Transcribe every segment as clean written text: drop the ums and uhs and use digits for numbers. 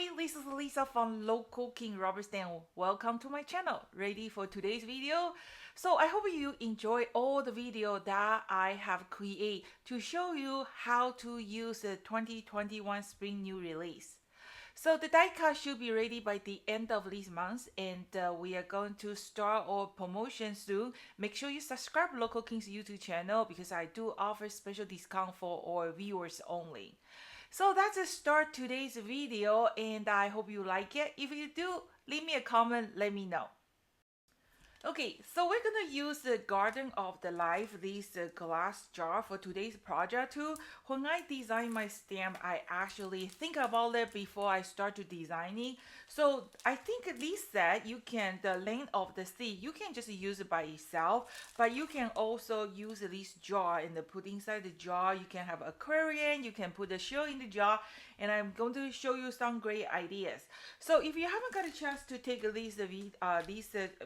everybody, this is Lisa from LK258 Rubber Stamp. Welcome to my channel. Ready for today's video? So I hope you enjoy all the video that I have created to show you how to use the 2021 Spring New Release. So the die cut should be ready by the end of this month, and we are going to start our promotion soon. Make sure you subscribe LK258's YouTube channel because I do offer special discount for our viewers only. So that's a start today's video, and I hope you like it. If you do, leave me a comment, let me know. Okay, so we're gonna use the Garden of the Life, this glass jar for today's project too. When I design my stamp, I actually think about it before I start to designing. So I think this set, the length of the seed, you can just use it by itself, but you can also use this jar and put inside the jar. You can have aquarium, you can put the shell in the jar, and I'm going to show you some great ideas. So if you haven't got a chance to take this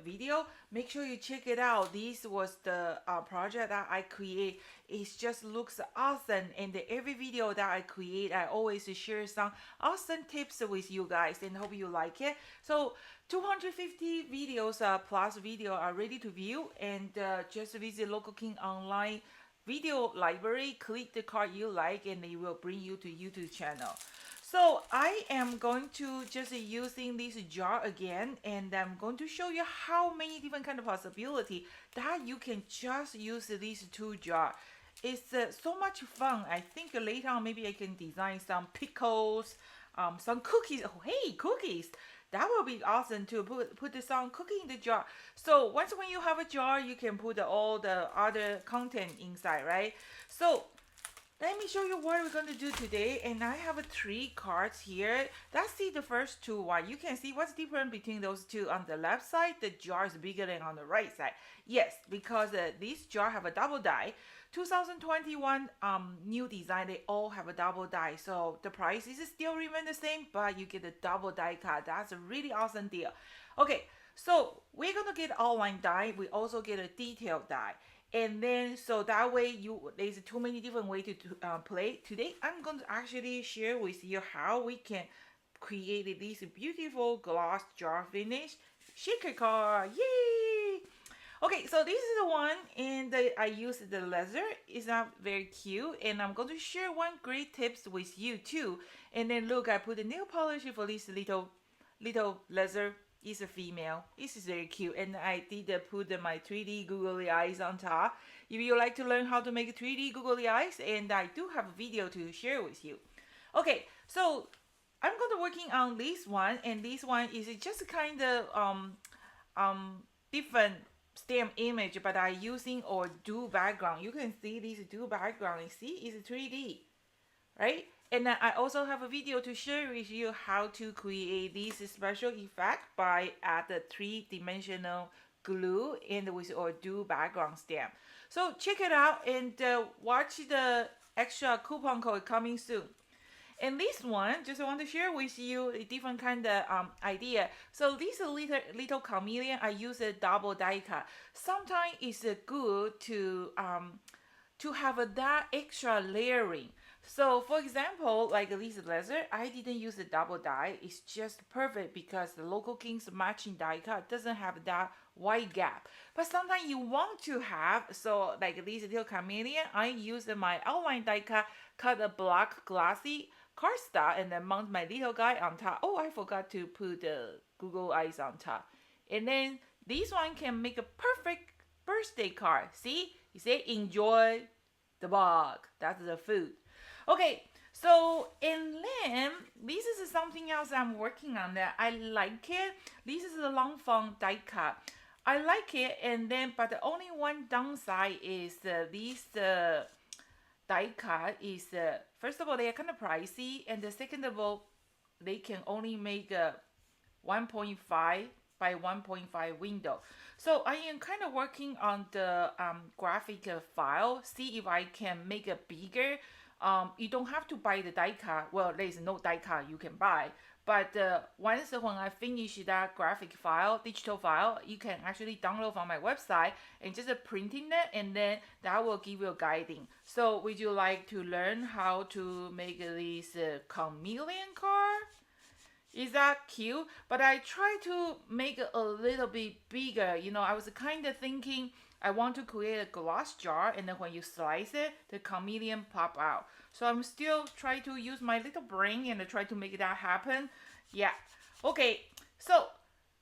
video, make sure you check it out. This was the project that I create. It just looks awesome, and every video that I create, I always share some awesome tips with you guys, and hope you like it. So 250 videos plus video are ready to view, and just visit LK258 online video library, click the card you like, and it will bring you to YouTube channel. So I am going to just using this jar again, and I'm going to show you how many different kind of possibility that you can just use these two jars. It's so much fun. I think later on maybe I can design some pickles, some cookies. Oh, hey, cookies! That will be awesome to put some cookie in the jar. So once when you have a jar, you can put all the other content inside, right? So let me show you what we're going to do today. And I have 3 cards here. Let's see the first two one. You can see what's different between those two. On the left side, the jar is bigger than on the right side. Yes, because this jar have a double die. 2021 new design, they all have a double die. So the price is still remain the same, but you get a double die cut. That's a really awesome deal. Okay, so we're going to get outline die. We also get a detailed die. And then so that way there's too many different ways to play. Today I'm going to actually share with you how we can create this beautiful glass jar finish shaker card. Yay! Okay, so this is the one, and I use the leather. It's not very cute, and I'm going to share one great tips with you too. And then look, I put the nail polish for this little leather. It's a female. This is very cute, and I did put my 3D googly eyes on top. If you like to learn how to make 3D googly eyes, and I do have a video to share with you. Okay, so I'm going to working on this one, and this one is just kind of different stamp image, but I using or do background. You can see this do background. You see, it's 3D, right? And then I also have a video to share with you how to create this special effect by add the 3-dimensional glue and with or do background stamp. So check it out and watch the extra coupon code coming soon. And this one, just want to share with you a different kind of idea. So this little chameleon, I use a double die cut. Sometimes it's good to have that extra layering. So for example, like this leather, I didn't use a double die. It's just perfect because the LK258's matching die cut doesn't have that wide gap. But sometimes you want to have, so like this little chameleon, I use my outline die cut a black glossy cardstock, and then mount my little guy on top. Oh, I forgot to put the Google eyes on top. And then this one can make a perfect birthday card. See, you say enjoy the bug. That's the food. Okay, so and then this is something else I'm working on that I like it. This is the long form die cut. I like it, and then but the only one downside is this die cut is first of all, they are kind of pricey, and the second of all, they can only make a 1.5 by 1.5 window. So I am kind of working on the graphic file, see if I can make it bigger. You don't have to buy the die cut. Well, there is no die cut you can buy. But once when I finish that graphic file, digital file, you can actually download from my website and just printing it, and then that will give you a guiding. So would you like to learn how to make this chameleon card? Is that cute? But I try to make it a little bit bigger. I was kind of thinking I want to create a glass jar, and then when you slice it, the chameleon pop out. So I'm still trying to use my little brain and try to make that happen. Yeah. Okay. So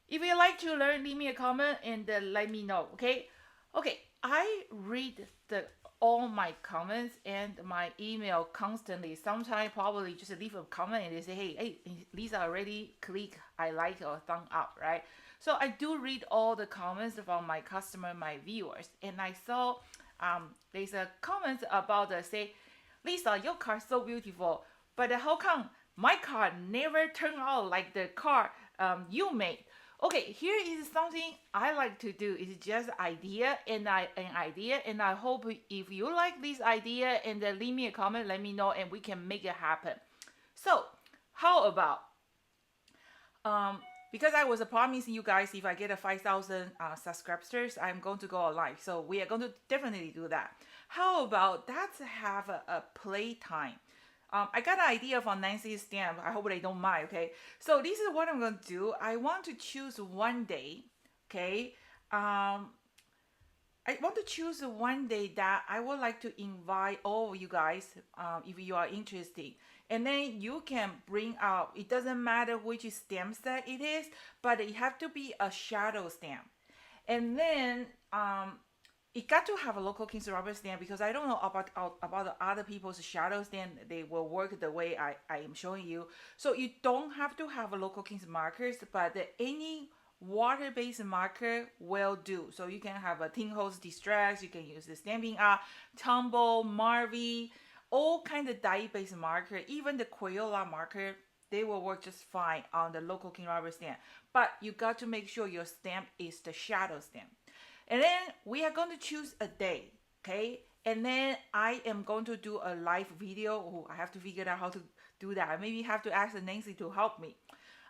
if you like to learn, leave me a comment and let me know. Okay. Okay. I read the all my comments and my email constantly. Sometimes probably just leave a comment and they say, hey, Lisa already click I like or thumb up, right? So I do read all the comments from my customer, my viewers, and I saw there's a comment about say, Lisa, your car is so beautiful, but how come my car never turned out like the car you made? Okay, here is something I like to do. It's just an idea, and I hope if you like this idea, and then leave me a comment, let me know, and we can make it happen. So, how about because I was promising you guys if I get a 5,000 subscribers, I'm going to go live. So we are going to definitely do that. How about let's have a playtime? I got an idea from Nancy's stamp. I hope they don't mind, okay? So this is what I'm going to do. I want to choose one day, okay? I want to choose one day that I would like to invite all of you guys, if you are interested. And then you can bring out, it doesn't matter which stamp set it is, but it have to be a shadow stamp. And then it got to have a local King's rubber stamp because I don't know about the other people's shadow stamp. They will work the way I am showing you. So you don't have to have a local King's markers, but any water-based marker will do. So you can have a Tin Hose Distress, you can use the Stampin' Up, Tumble, Marvy, all kind of dye-based marker, even the Crayola marker, they will work just fine on the local King rubber stamp. But you got to make sure your stamp is the shadow stamp. And then we are going to choose a day, okay? And then I am going to do a live video. Oh, I have to figure out how to do that. I maybe have to ask Nancy to help me.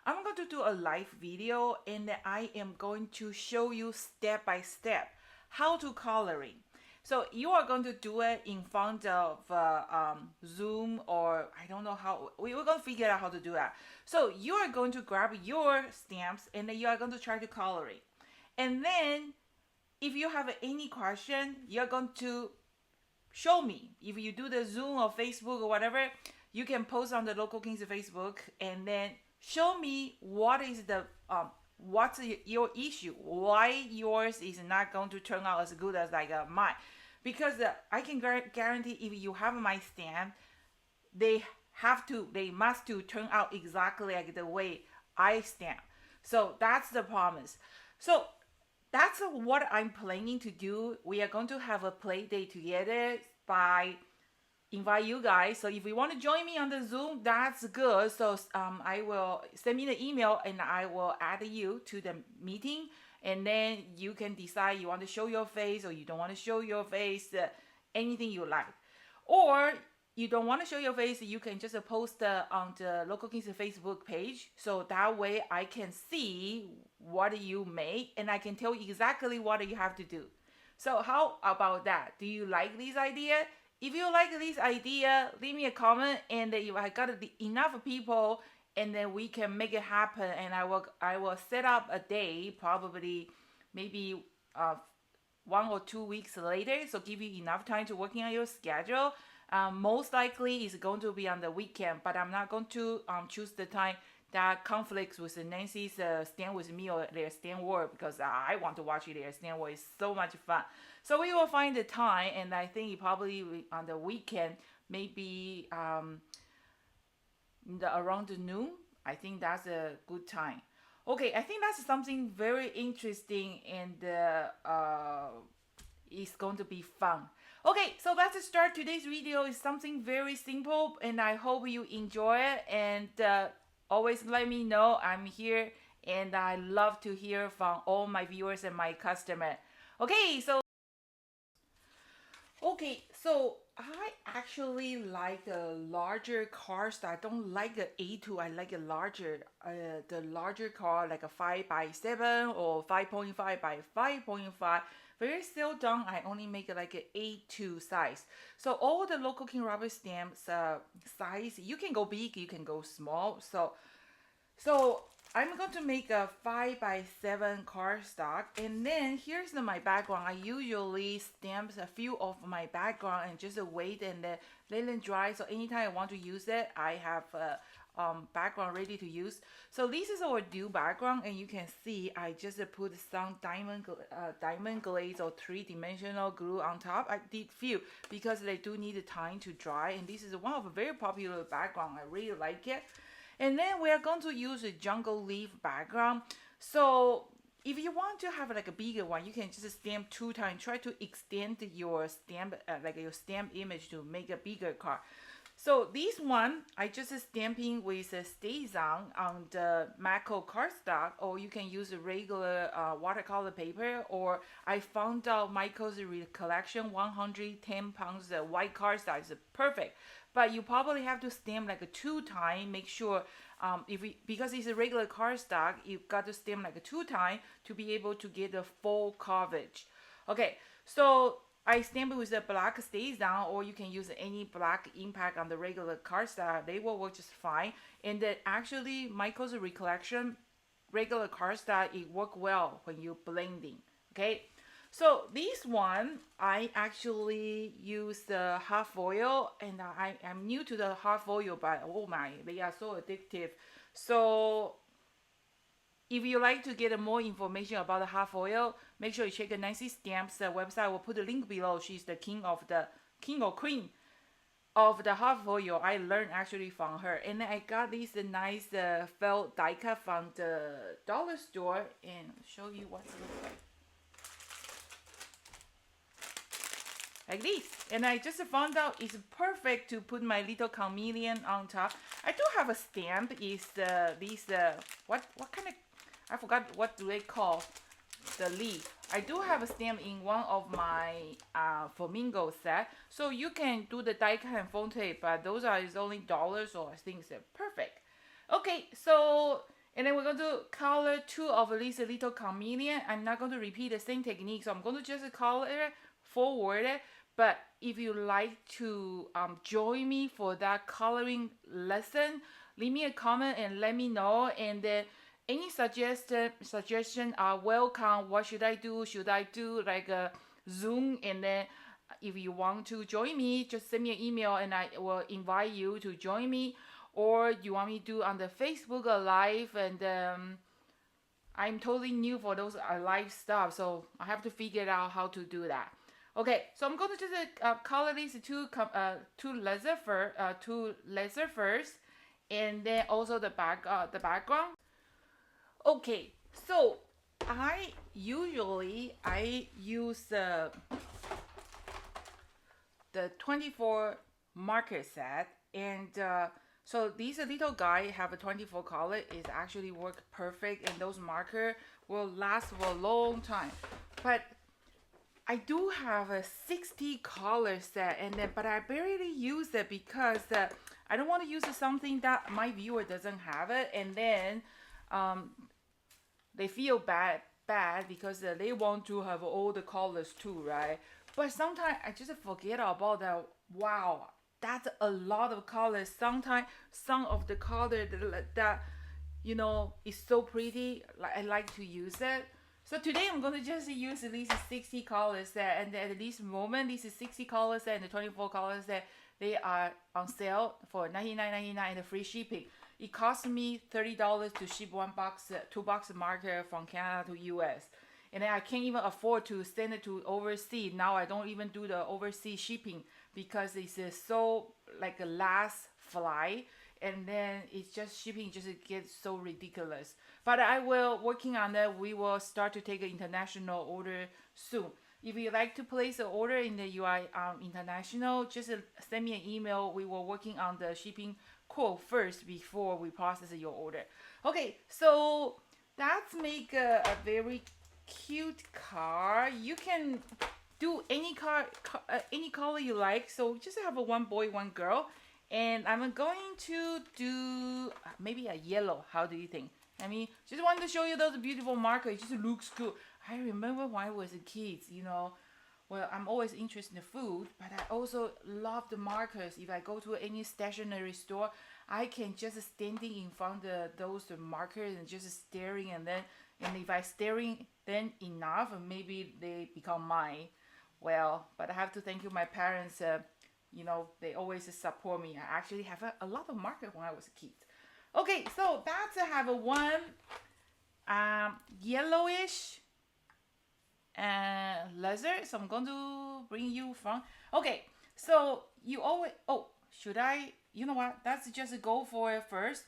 I'm going to do a live video, and I am going to show you step by step how to coloring. So you are going to do it in front of Zoom, or I don't know how. We're going to figure out how to do that. So you are going to grab your stamps, and then you are going to try to color it. And then if you have any question, you're going to show me. If you do the Zoom or Facebook or whatever, you can post on the Local Kings Facebook, and then show me what is the what's your issue, why yours is not going to turn out as good as like mine. Because I can guarantee if you have my stamp, they must to turn out exactly like the way I stamp. So that's the promise. So that's what I'm planning to do. We are going to have a play day together by invite you guys. So if you want to join me on the Zoom, that's good. So I will send me the email and I will add you to the meeting, and then you can decide you want to show your face or you don't want to show your face, anything you like. Or you don't want to show your face, you can just post on the Local Kings Facebook page. So that way I can see what you make and I can tell you exactly what you have to do. So how about that? Do you like this idea? If you like this idea, leave me a comment, and if I got enough people, and then we can make it happen. And I will set up a day, probably maybe 1 or 2 weeks later, so give you enough time to working on your schedule. Most likely it's going to be on the weekend, but I'm not going to choose the time that conflicts with Nancy's stand with me or their stand work, because I want to watch their stand work. It's so much fun. So we will find the time, and I think it probably on the weekend, maybe around noon. I think that's a good time. Okay, I think that's something very interesting, and it's going to be fun. Okay, so let's start today's video. It's something very simple, and I hope you enjoy it. And always let me know. I'm here, and I love to hear from all my viewers and my customer. Okay, so I actually like a larger cars. I don't like the A2. I like a larger, the larger car, like a 5x7 or 5.5 by 5.5. Very seldom I only make it like an A2 size. So all the local King rubber stamps size, you can go big, you can go small. So So I'm going to make a 5x7 cardstock, and then here's my background. I usually stamp a few of my background and just wait and let them dry. So anytime I want to use it, I have background ready to use. So this is our due background, and you can see I just put some diamond glaze or three-dimensional glue on top. I did few because they do need time to dry, and this is one of a very popular background. I really like it. And then we are going to use a jungle leaf background. So if you want to have like a bigger one, you can just stamp 2 times. Try to extend your stamp, like your stamp image to make a bigger card. So this one, I just stamping with a StazOn on the Mako cardstock, or you can use a regular watercolor paper, or I found out Michael's collection 110 pounds white cardstock is perfect. But you probably have to stamp like a 2 times. Make sure because it's a regular cardstock, you've got to stamp like a 2 times to be able to get the full coverage. Okay, so I stamp it with a black StazOn, or you can use any black impact on the regular cardstock. They will work just fine. And then actually, Michael's recollection regular cardstock, it work well when you blending. Okay, so this one I actually use the hot foil, and I'm new to the hot foil, but oh my, they are so addictive. So if you like to get more information about the hot foil, make sure you check Nancy Stamp's website. I will put the link below. She's the king or queen of the hot foil. I learned actually from her. And I got this nice felt die cut from the dollar store, and show you what it looks like this. And I just found out it's perfect to put my little chameleon on top. I do have a stamp. Is what kind of, I forgot what do they call the leaf. I do have a stamp in one of my flamingo set, so you can do the die cut and phone tape, but those are is only dollars, so I think it's perfect. Okay, so and then we're going to color 2 of these little chameleon. I'm not going to repeat the same technique, so I'm going to just color it forward. But if you like to join me for that coloring lesson, leave me a comment and let me know. And any suggestion are welcome. What should I do? Should I do like a Zoom? And then if you want to join me, just send me an email and I will invite you to join me. Or you want me to do on the Facebook Live, and I'm totally new for those live stuff, so I have to figure out how to do that. Okay, so I'm going to just color these two laser first, and then also the background. Okay, so I usually use the 24 marker set, and so these little guy have a 24 color. It actually work perfect, and those marker will last for a long time. But I do have a 60 color set, and then but I barely use it because I don't want to use something that my viewer doesn't have it, and then they feel bad because they want to have all the colors too, right? But sometimes I just forget about that. Wow, that's a lot of colors. Sometimes some of the color that you know is so pretty, like I like to use it. So today I'm going to just use at least 60 colors set, and at this moment, this is 60 colors set and the 24 colors set. They are on sale for $99.99 and free shipping. It cost me $30 to ship 2-box marker from Canada to US. And then I can't even afford to send it to overseas. Now I don't even do the overseas shipping because it's so like a last flight, and then it's just shipping just gets so ridiculous. But I will working on that. We will start to take an international order soon. If you like to place an order in the UI international, just send me an email. We were working on the shipping quote first before we process your order. Okay, so that's make a very cute card. You can do any card, any color you like. So just have a one boy, one girl, and I'm going to do maybe a yellow. How do you think? I mean, just wanted to show you those beautiful markers. It just looks cool. I remember when I was a kid, you know, well, I'm always interested in food, but I also love the markers. If I go to any stationery store, I can just standing in front of those markers and just staring, and if I staring then enough, maybe they become mine. Well, but I have to thank you my parents. You know, they always support me. I actually have a lot of markers when I was a kid. Okay, so that's I have a one yellowish leather. So I'm going to bring you from. Okay, so you always. Oh, should I? You know what? Let's just go for it first,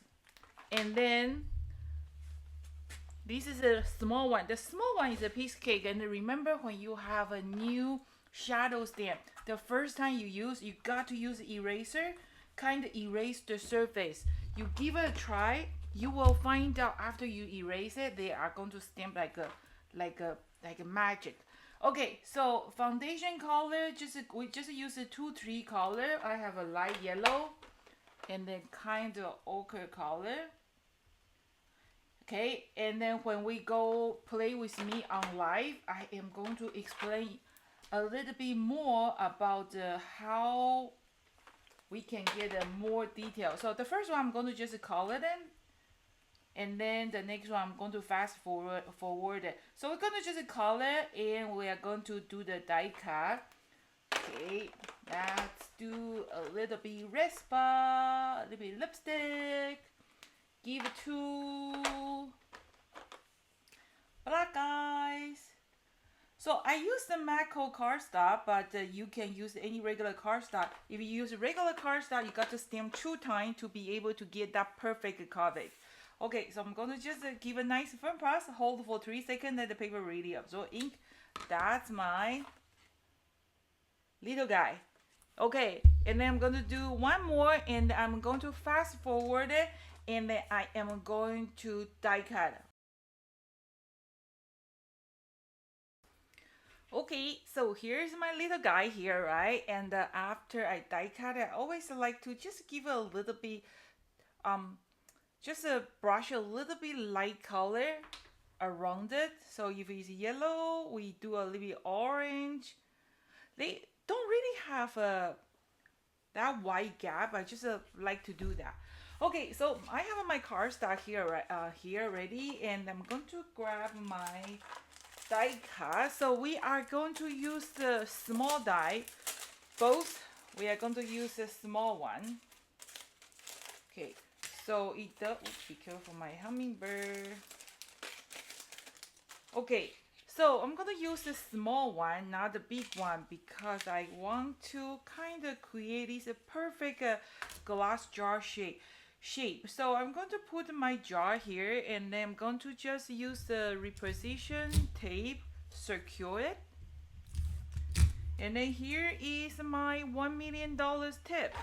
and then this is a small one. The small one is a piece of cake. And remember, when you have a new shadow stamp, the first time you got to use eraser, kind of erase the surface. You give it a try. You will find out after you erase it, they are going to stamp like a magic. Okay, so foundation color, we just use a 2-3 color. I have a light yellow, and then kind of ochre color. Okay, and then when we go play with me on live, I am going to explain a little bit more about how we can get more detail. So the first one I'm going to just color them, and then the next one I'm going to fast forward it. So we're going to just color, and we are going to do the die cut. Okay, let's do a little bit red spot, a little bit lipstick. Give it to black eyes. So I use the Mako cardstock, but you can use any regular cardstock. If you use regular cardstock, you got to stamp 2 times to be able to get that perfect coverage. Okay, so I'm going to just give a nice firm press, hold for 3 seconds, let the paper really absorb ink. That's my little guy. Okay, and then I'm going to do one more, and I'm going to fast forward it, and then I am going to die cut. Okay, so here's my little guy here, right? And after I die cut, I always like to just give a little bit, just brush a little bit light color around it. So if it's yellow, we do a little bit orange. They don't really have that wide gap. I just like to do that. Okay, so I have my cardstock here, right here ready, and I'm going to grab my die cut. So we are going to use the small die. Both we are going to use the small one. Okay, so it does. Be careful, my hummingbird. Okay, so I'm gonna use the small one, not the big one, because I want to kind of create this perfect glass jar shape. So I'm going to put my jar here, and then I'm going to just use the reposition tape, secure it. And then here is my $1 million tip,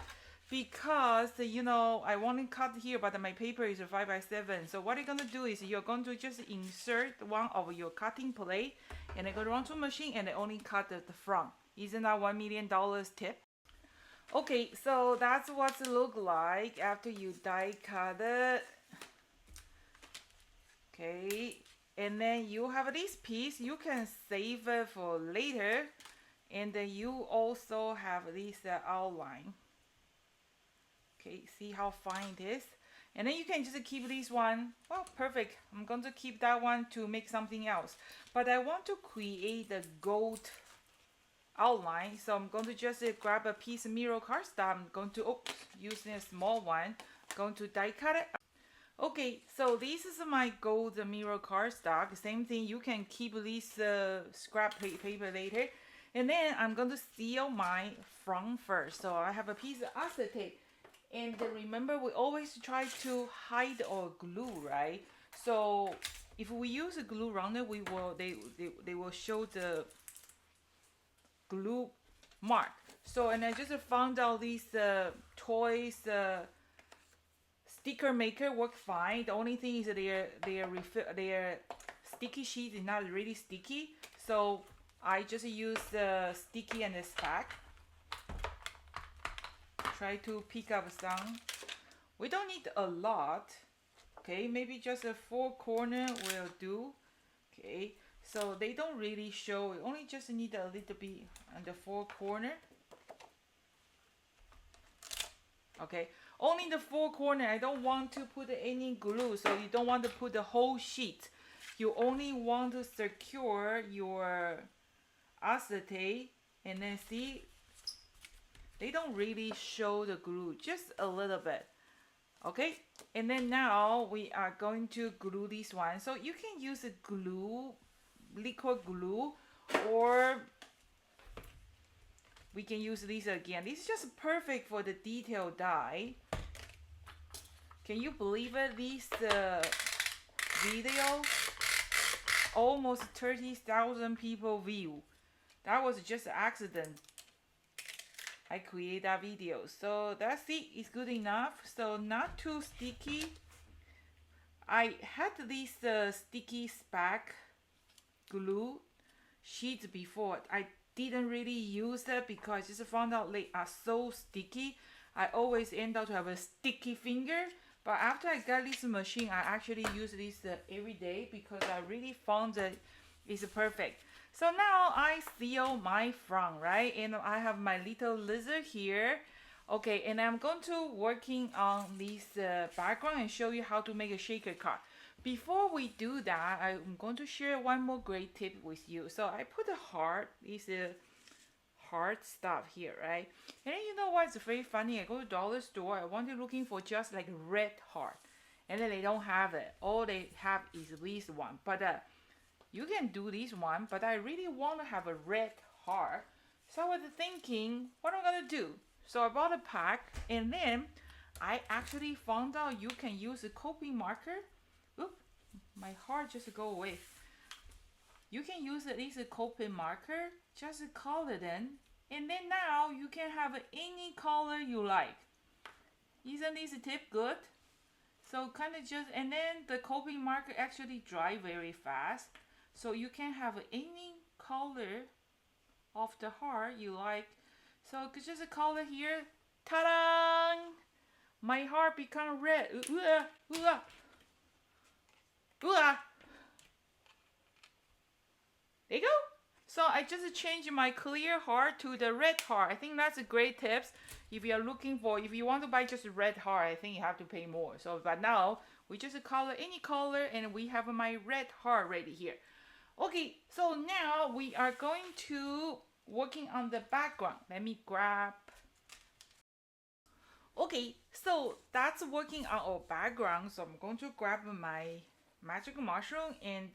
because you know I want to cut here, but my paper is 5x7. So what you're going to do is you're going to just insert one of your cutting plate, and then go run to machine and only cut the front. Isn't that $1 million tip? Okay, so that's what it look like after you die cut it. Okay, and then you have this piece. You can save it for later, and then you also have this outline. Okay, see how fine it is? And then you can just keep this one. Well, perfect. I'm going to keep that one to make something else. But I want to create the gold outline. So I'm going to just grab a piece of mirror cardstock. I'm going to use a small one. Going to die cut it. Okay, so this is my gold mirror cardstock. Same thing, you can keep this scrap paper later. And then I'm going to seal my front first. So I have a piece of acetate. And remember, we always try to hide or glue, right? So if we use a glue around it, they will show the glue mark. So, and I just found out these toys sticker maker work fine. The only thing is that their sticky sheet is not really sticky. So I just use the sticky and the spack. Try to pick up some. We don't need a lot. Okay, maybe just a 4 corner will do. Okay, so they don't really show. We only just need a little bit on the 4 corner. Okay, Only the four corner. I don't want to put any glue, so you don't want to put the whole sheet. You only want to secure your acetate, and then see, they don't really show the glue, just a little bit. Okay, and then now we are going to glue this one. So you can use a glue, liquid glue, or we can use this again. This is just perfect for the detail die. Can you believe it? This video almost 30,000 people view. That was just an accident. I create that video. So that's it. It's good enough. So not too sticky. I had this sticky spack glue sheets before. I didn't really use it because I just found out they are so sticky. I always end up to have a sticky finger. But after I got this machine, I actually use this every day because I really found that it's perfect. So now I seal my front, right? And I have my little lizard here. Okay, and I'm going to working on this background and show you how to make a shaker card. Before we do that, I'm going to share one more great tip with you. So I put a heart, this heart stuff here, right? And then you know what's very funny? I go to dollar store, I wanted looking for just like a red heart. And then they don't have it. All they have is this one. But you can do this one, but I really want to have a red heart. So I was thinking, what am I gonna do? So I bought a pack, and then I actually found out you can use a coping marker. Oop, my heart just go away. You can use at least a coping marker, just color it in, and then now you can have any color you like. Isn't this tip good? So kind of just, and then the coping marker actually dry very fast. So you can have any color of the heart you like. So just a color here. Ta-da! My heart become red. There you go. So I just changed my clear heart to the red heart. I think that's a great tips. If you are looking for, if you want to buy just a red heart, I think you have to pay more. So but now we just color any color, and we have my red heart ready here. Okay, so now we are going to working on the background. Let me grab. Okay, so that's working on our background. So I'm going to grab my magic mushroom, and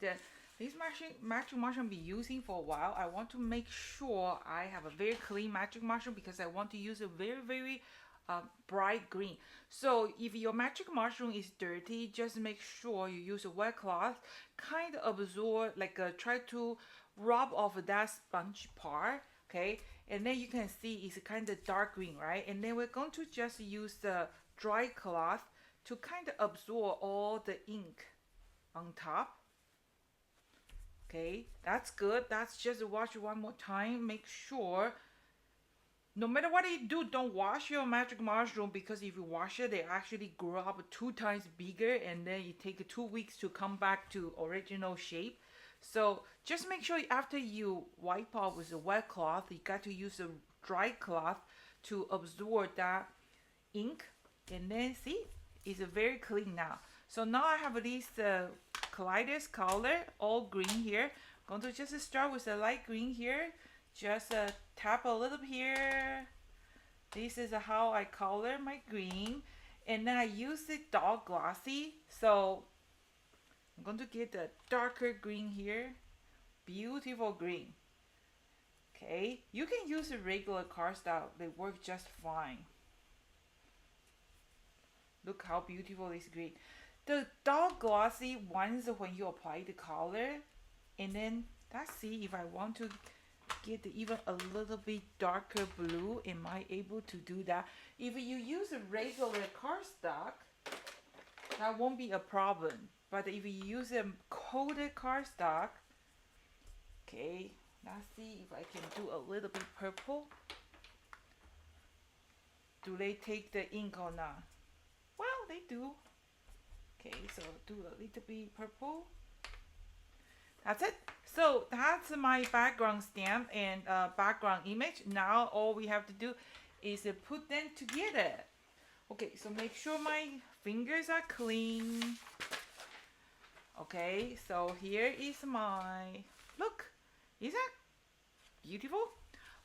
this magic mushroom I'll be using for a while. I want to make sure I have a very clean magic mushroom because I want to use a very bright green. So if your magic mushroom is dirty, just make sure you use a wet cloth, kind of absorb, like try to rub off that sponge part, okay? And then you can see it's kind of dark green, right? And then we're going to just use the dry cloth to kind of absorb all the ink on top. Okay, that's good. That's just wash one more time. Make sure no matter what you do, don't wash your magic mushroom, because if you wash it, they actually grow up 2 times bigger, and then it takes 2 weeks to come back to original shape. So just make sure after you wipe off with a wet cloth, you got to use a dry cloth to absorb that ink. And then see, it's very clean now. So now I have this Kaleidos color, all green here. I'm going to just start with the light green here. Just tap a little bit here. This is how I color my green. And then I use the dark glossy. So I'm going to get the darker green here. Beautiful green. Okay, you can use a regular cardstock. They work just fine. Look how beautiful this green. The dark glossy ones when you apply the color. And then let's see if I want to get even a little bit darker blue. Am I able to do that? If you use a regular cardstock, that won't be a problem. But if you use a coated cardstock, okay, let's see if I can do a little bit purple. Do they take the ink or not? Well, they do. Okay, so do a little bit purple. That's it. So that's my background stamp and background image. Now all we have to do is put them together. Okay, so make sure my fingers are clean. Okay, so here is my, look, is that beautiful?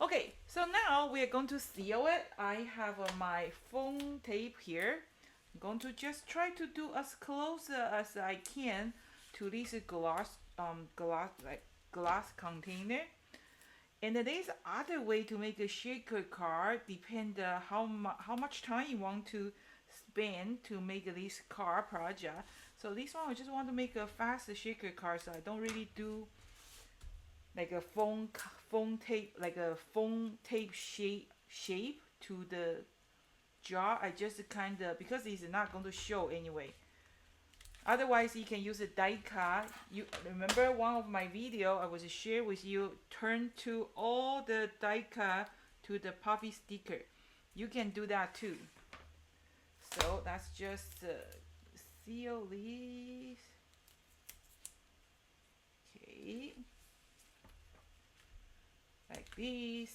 Okay, so now we are going to seal it. I have my foam tape here. I'm going to just try to do as close as I can to this glass container. And there is other way to make a shaker card. Depend how much time you want to spend to make this card project. So this one I just want to make a fast shaker card, so I don't really do like a foam tape, like a foam tape shape to the jar. I just kind of, because it's not going to show anyway. Otherwise, you can use a die cut. You remember one of my video I was share with you, turn to all the die cut to the puffy sticker. You can do that too. So that's just seal these. Okay, like this,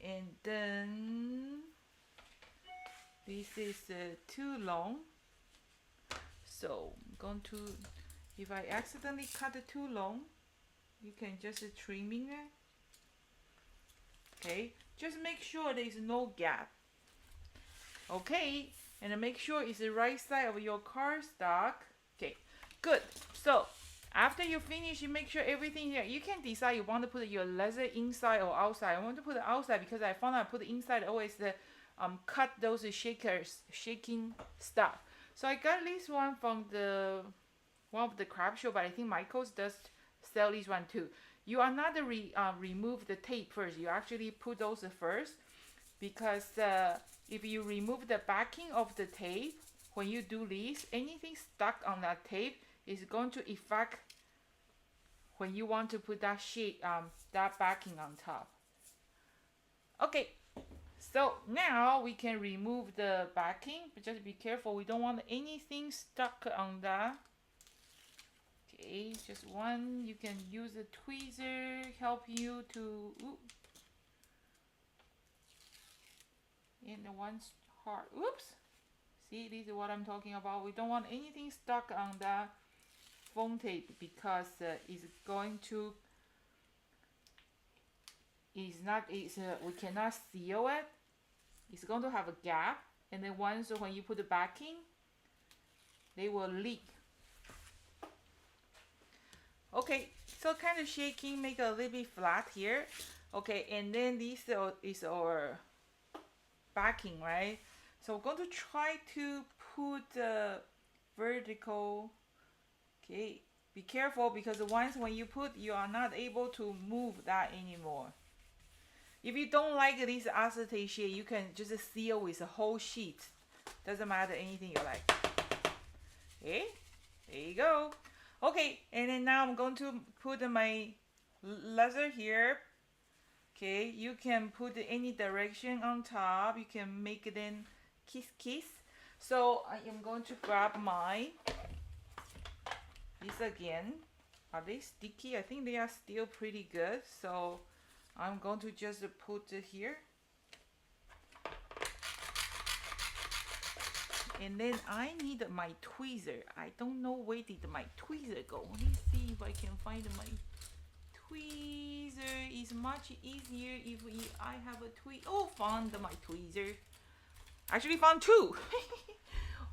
and then this is too long. So I'm going to, if I accidentally cut it too long, you can just trimming it. Okay, just make sure there is no gap. Okay, and then make sure it's the right side of your cardstock. Okay, good. So after you finish, you make sure everything here. You can decide you want to put your leather inside or outside. I want to put it outside because I found out I put it inside always the cut those shaking stuff. So I got this one from one of the craft show, but I think Michael's does sell this one too. You are not remove the tape first. You actually put those first, because if you remove the backing of the tape, when you do this, anything stuck on that tape is going to affect when you want to put that that backing on top. Okay, so now we can remove the backing, but just be careful. We don't want anything stuck on that. Okay, just one. You can use a tweezer, help you to, and the one's hard. Oops. See, this is what I'm talking about. We don't want anything stuck on that foam tape, because it's going to, we cannot seal it. It's going to have a gap, and then once when you put the backing, they will leak. Okay, so kind of shaking, make it a little bit flat here. Okay, and then this is our backing, right? So we're going to try to put the vertical. Okay, be careful, because once when you put, you are not able to move that anymore. If you don't like this acetate sheet, you can just seal with a whole sheet. Doesn't matter, anything you like. Okay, there you go. Okay, and then now I'm going to put my leather here. Okay, you can put any direction on top. You can make it in kiss. So I am going to grab these again. Are they sticky? I think they are still pretty good. So I'm going to just put it here. And then I need my tweezer. I don't know where did my tweezer go. Let me see if I can find my tweezer. Is much easier if I have a tweezer. Oh, found my tweezer. Actually found two.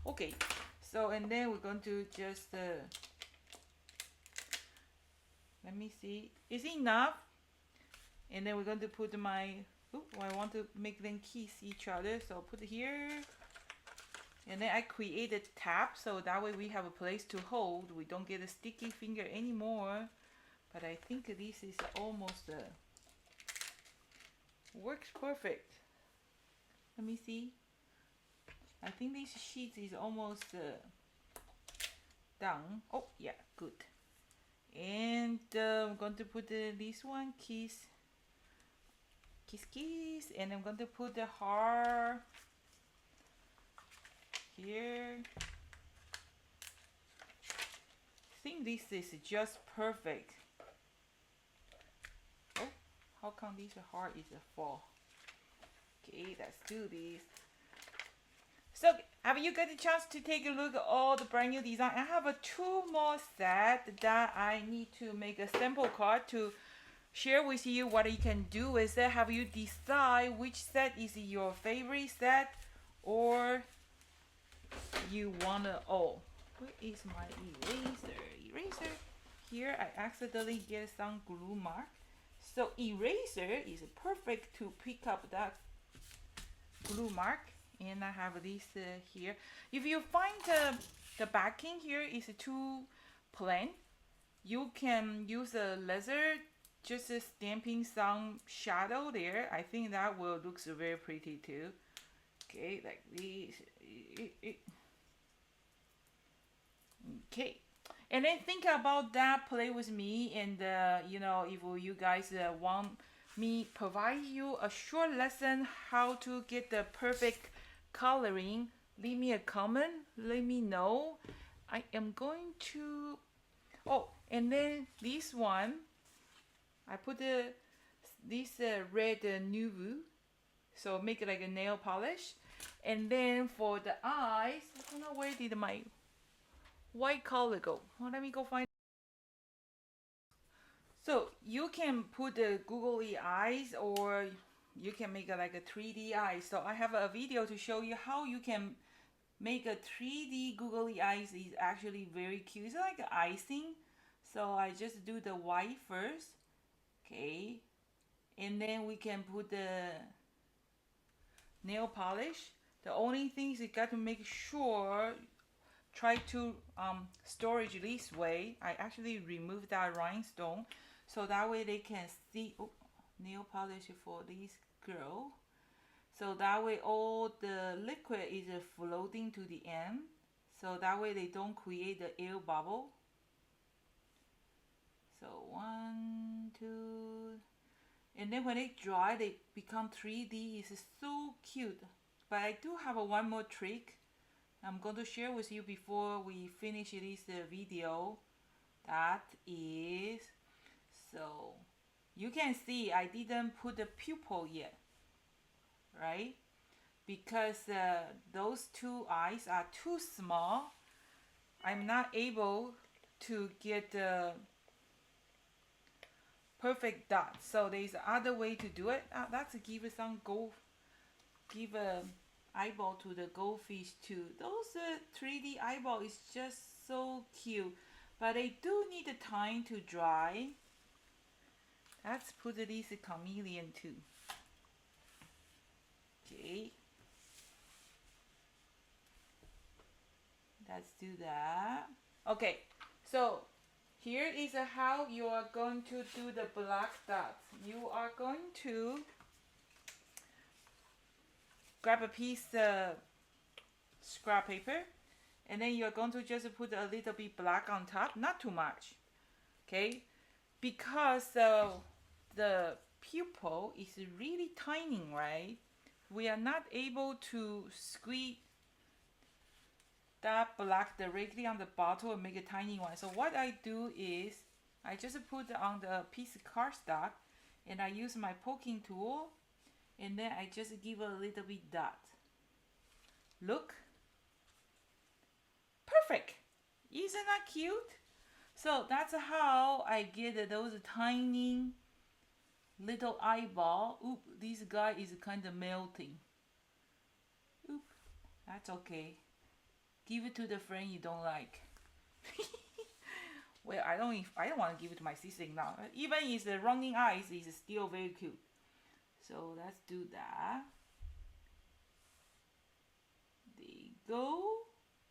Okay, so and then we're going to just let me see, is it enough? And then we're going to put I want to make them kiss each other, so I'll put it here. And then I create a tab, so that way we have a place to hold. We don't get a sticky finger anymore. But I think this is almost works perfect. Let me see. I think this sheet is almost done. Oh yeah, good. And I'm going to put this one, kiss, and I'm going to put the heart here. I think this is just perfect. Oh, how come this heart is a fall? Okay, let's do this. So have you got a chance to take a look at all the brand new design? I have a two more set that I need to make a sample card to share with you what you can do with it. Have you decide which set is your favorite set, or you wanna, oh, where is my eraser? Here I accidentally get some glue mark. So eraser is perfect to pick up that glue mark. And I have this here. If you find the backing here is too plain, you can use a laser, just stamping some shadow there. I think that will looks very pretty too. Okay, like this. Okay, and then think about that, play with me, and you know, if you guys want me provide you a short lesson how to get the perfect coloring, leave me a comment, let me know. I am going to, oh, and then this one I put this red nude, so make it like a nail polish. And then for the eyes, I don't know where did my white color go. Well, let me go find. So you can put the googly eyes, or you can make it like a 3D eye. So I have a video to show you how you can make a 3D googly eyes. Is actually very cute. It's like icing. So I just do the white first. Okay. And then we can put the nail polish. The only thing is you got to make sure, try to storage this way. I actually removed that rhinestone so that way they can see. Oh, nail polish for this girl. So that way all the liquid is floating to the end. So that way they don't create the air bubble. So 1, 2, and then when they dry, they become 3D. It's so cute. But I do have one more trick I'm going to share with you before we finish this video. That is, so you can see I didn't put the pupil yet, right? Because those two eyes are too small. I'm not able to get the perfect dot. So there's other way to do it. That's give it some gold, give a eyeball to the goldfish too. Those 3D eyeball is just so cute, but they do need the time to dry. Let's put this chameleon too. Okay, let's do that. Okay, so here is how you are going to do the black dots. You are going to grab a piece of scrap paper, and then you're going to just put a little bit black on top, not too much, okay? Because the pupil is really tiny, right? We are not able to squeeze that black directly on the bottle and make a tiny one. So what I do is I just put on the piece of cardstock, and I use my poking tool, and then I just give a little bit dot. Look, perfect. Isn't that cute? So that's how I get those tiny little eyeball. Oop, this guy is kind of melting. Oop, that's okay. Give it to the friend you don't like. Well, I don't want to give it to my sister now. Even if the running eyes is still very cute. So let's do that. There you go.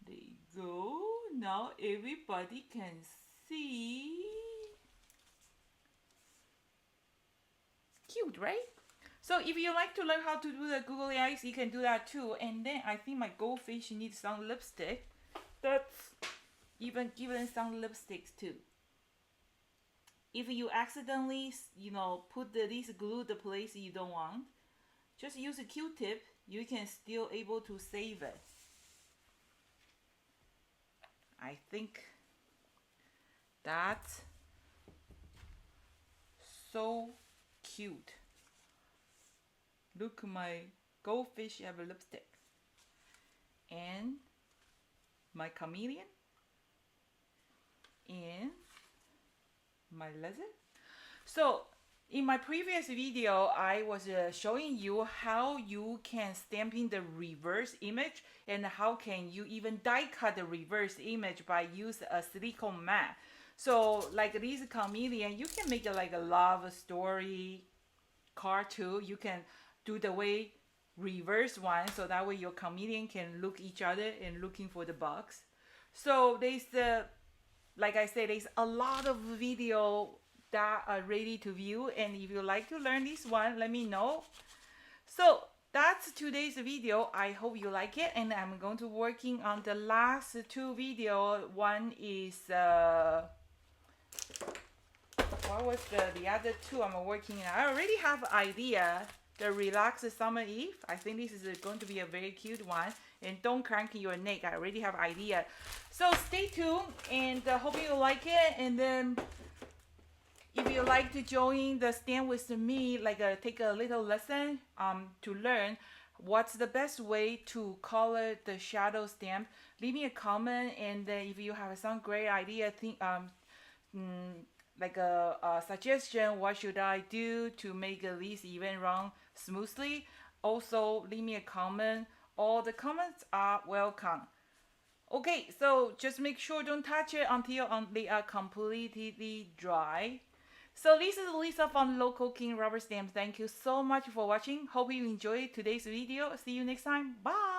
There you go. Now everybody can see. Cute, right? So if you like to learn how to do the googly eyes, you can do that too. And then I think my goldfish needs some lipstick. That's even given some lipsticks too. If you accidentally, you know, put this glue the place you don't want, just use a Q-tip. You can still able to save it. I think that's so cute. Look, my goldfish have a lipstick. and my chameleon and my lizard. So in my previous video, I was showing you how you can stamp in the reverse image and how can you even die cut the reverse image by use a silicone mat. So like this chameleon, you can make it like a love story card too. You can do the way reverse one, so that way your chameleon can look each other and looking for the bugs. So there's like I said, there's a lot of video that are ready to view, and if you like to learn this one, let me know. So that's today's video. I hope you like it, and I'm going to working on the last two video. One is what was the other two I'm working on? I already have idea. The Relax Summer Eve. I think this is going to be a very cute one. And don't crank your neck. I already have idea. So stay tuned, and hope you like it. And then if you like to join the stamp with me, like take a little lesson to learn what's the best way to color the shadow stamp, leave me a comment. And if you have some great idea, think like a suggestion, what should I do to make this event run smoothly, also leave me a comment. All the comments are welcome. Okay, so just make sure don't touch it until they are completely dry. So this is Lisa from Local King Rubber Stamp. Thank you so much for watching. Hope you enjoyed today's video. See you next time. Bye.